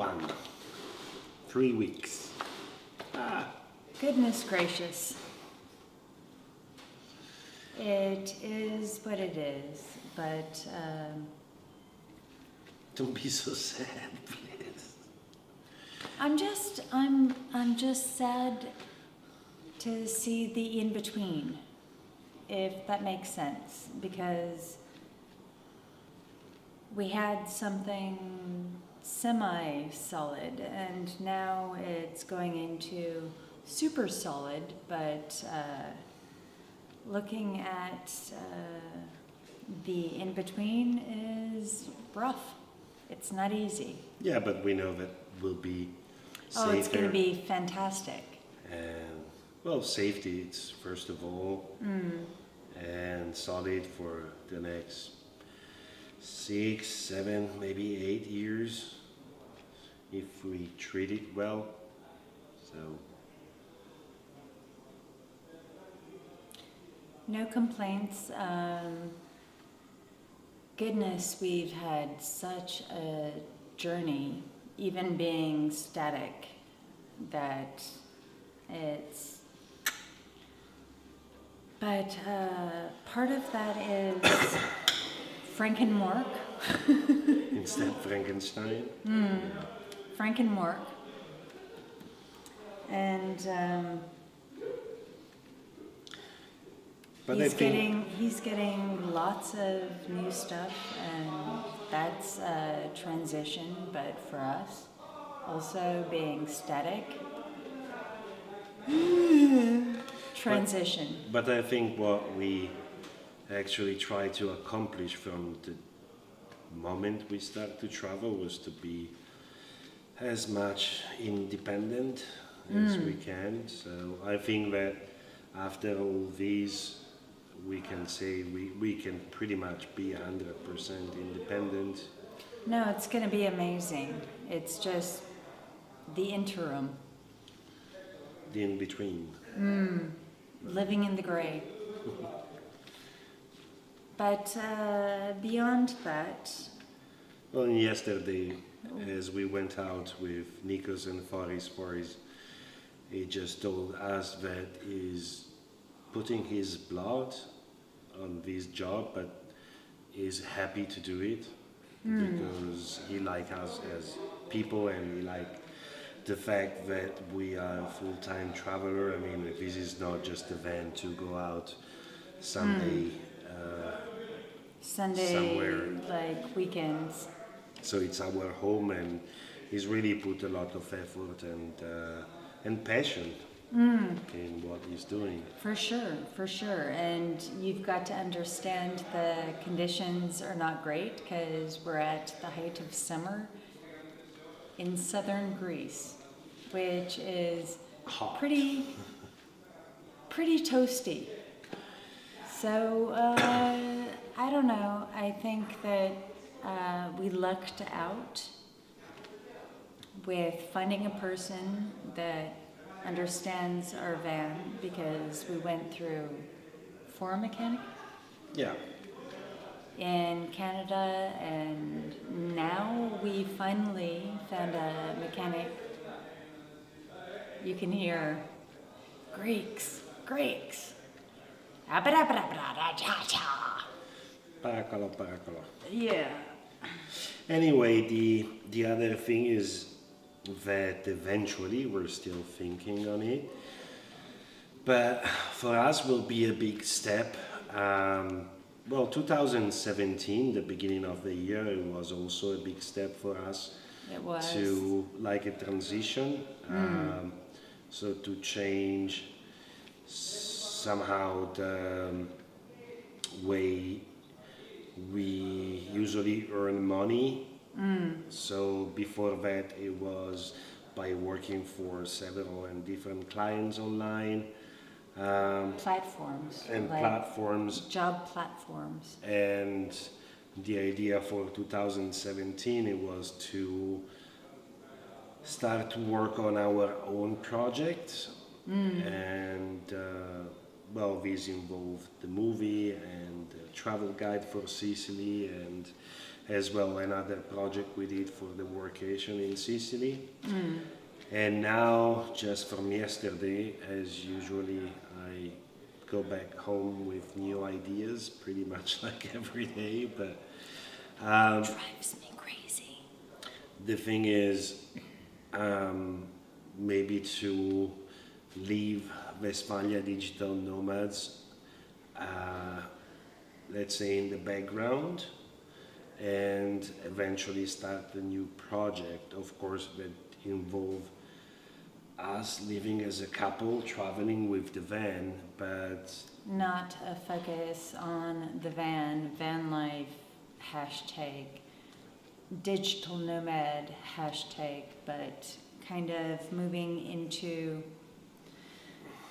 21. 3 weeks. Goodness gracious. It is what it is, but Don't be so sad, please. I'm just sad to see the in-between, if that makes sense, because we had something semi-solid and now it's going into super solid, but looking at the in-between is rough. It's not easy. Yeah, but we know that will be safer. Oh, it's going to be fantastic. And, well, safety, it's first of all, and solid for the next 6, 7, maybe 8 years, if we treat it well. So, No complaints. Goodness, we've had such a journey, even being static, that it's... But part of that is Frank and Mork. instead Frankenstein. Frank and Mork. And But I think he's getting lots of new stuff, and that's a transition. But for us, also being static, transition. But I think what we actually try to accomplish from the moment we start to travel was to be as much independent as we can. So I think that after all these, we can say we can pretty much be 100% independent. No, it's going to be amazing. It's just the interim, The in-between. living in the gray. But beyond that, Well, and yesterday, as we went out with Nikos and Faris, he just told us that he's putting his blood on this job, but is happy to do it because he like us as people, and he like the fact that we are a full-time traveler. I mean, this is not just a van to go out Sunday Sunday, somewhere. like weekends. So it's our home, and he's really put a lot of effort and passion in what he's doing. For sure. And you've got to understand the conditions are not great because we're at the height of summer in southern Greece, which is Hot. pretty toasty. So I don't know. I think that we lucked out with finding a person that understands our van, because we went through 4 mechanics Yeah. in Canada, and now we finally found a mechanic. You can hear Greeks. Paracalo. Yeah. Anyway, the other thing is that eventually we're still thinking on it, but for us will be a big step. Well, 2017, the beginning of the year, it was also a big step for us. It was. To like a transition, so to change somehow the way we usually earn money. So before that, it was by working for several and different clients online. Platforms. And like platforms. Job platforms. And the idea for 2017, it was to start to work on our own project. And well, this involved the movie and the travel guide for Sicily, as well another project we did for the workation in Sicily. And now, just from yesterday, as usually, I go back home with new ideas, pretty much like every day. But Drives me crazy. the thing is, maybe to leave Westfalia digital nomads, let's say in the background, and eventually start a new project, of course, that involve us living as a couple, traveling with the van, but Not a focus on the van life, hashtag, digital nomad, hashtag, but kind of moving into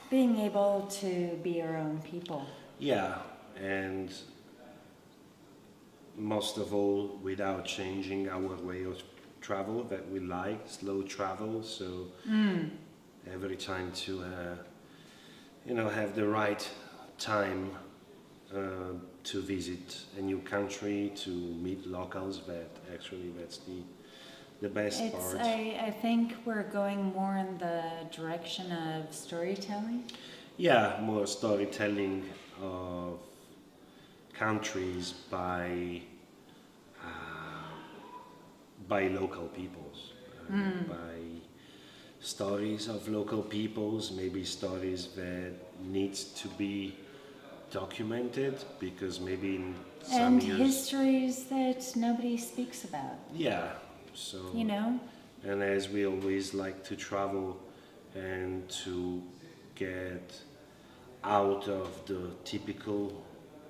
being able to be our own people. yeah, and most of all, without changing our way of travel that we like, slow travel. So every time to, have the right time to visit a new country, to meet locals. That's the best part. I think we're going more in the direction of storytelling. Yeah, more storytelling of countries by local peoples, by stories of local peoples, maybe stories that needs to be documented because maybe in some And years, histories that nobody speaks about, yeah. So you know? and as we always like to travel and to get out of the typical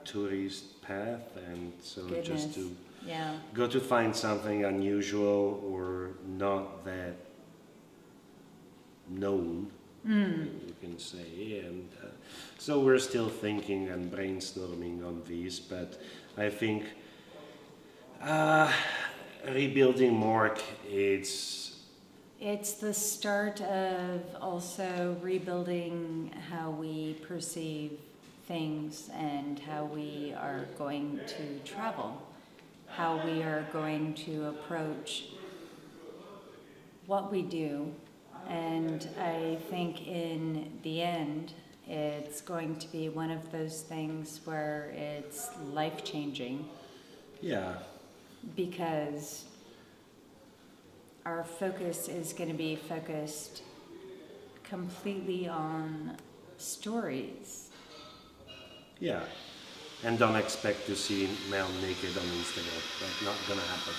tourist path, and so Goodness. just to Yeah. go to find something unusual or not that known, you can say. And so we're still thinking and brainstorming on this, but I think rebuilding Mork, It's the start of also rebuilding how we perceive things and how we are going to travel, how we are going to approach what we do. And I think in the end, it's going to be one of those things where it's life-changing yeah, because our focus is going to be focused completely on stories. yeah. And don't expect to see Mel naked on Instagram. That's not gonna happen.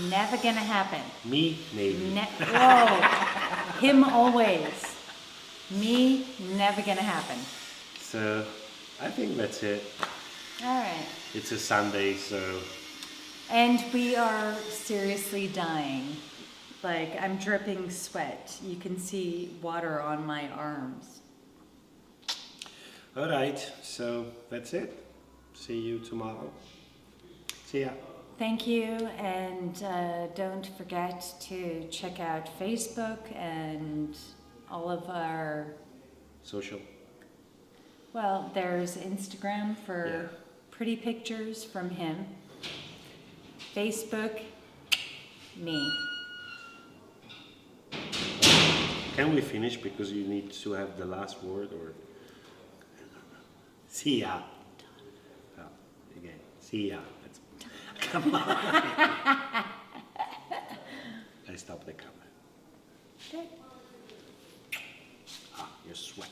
Never going to happen. Me, maybe. Whoa, him always. Me, never going to happen. So I think that's it. All right. It's a Sunday, so And we are seriously dying. Like, I'm dripping sweat. You can see water on my arms. all right. So that's it. See you tomorrow. See ya. Thank you, and don't forget to check out Facebook and all of our, Social. well, there's Instagram for Yeah. pretty pictures from him. Facebook, me. Can we finish because you need to have the last word, or see ya. Oh, again. See ya. Come on. I stopped the camera. Good. Ah, you sweat.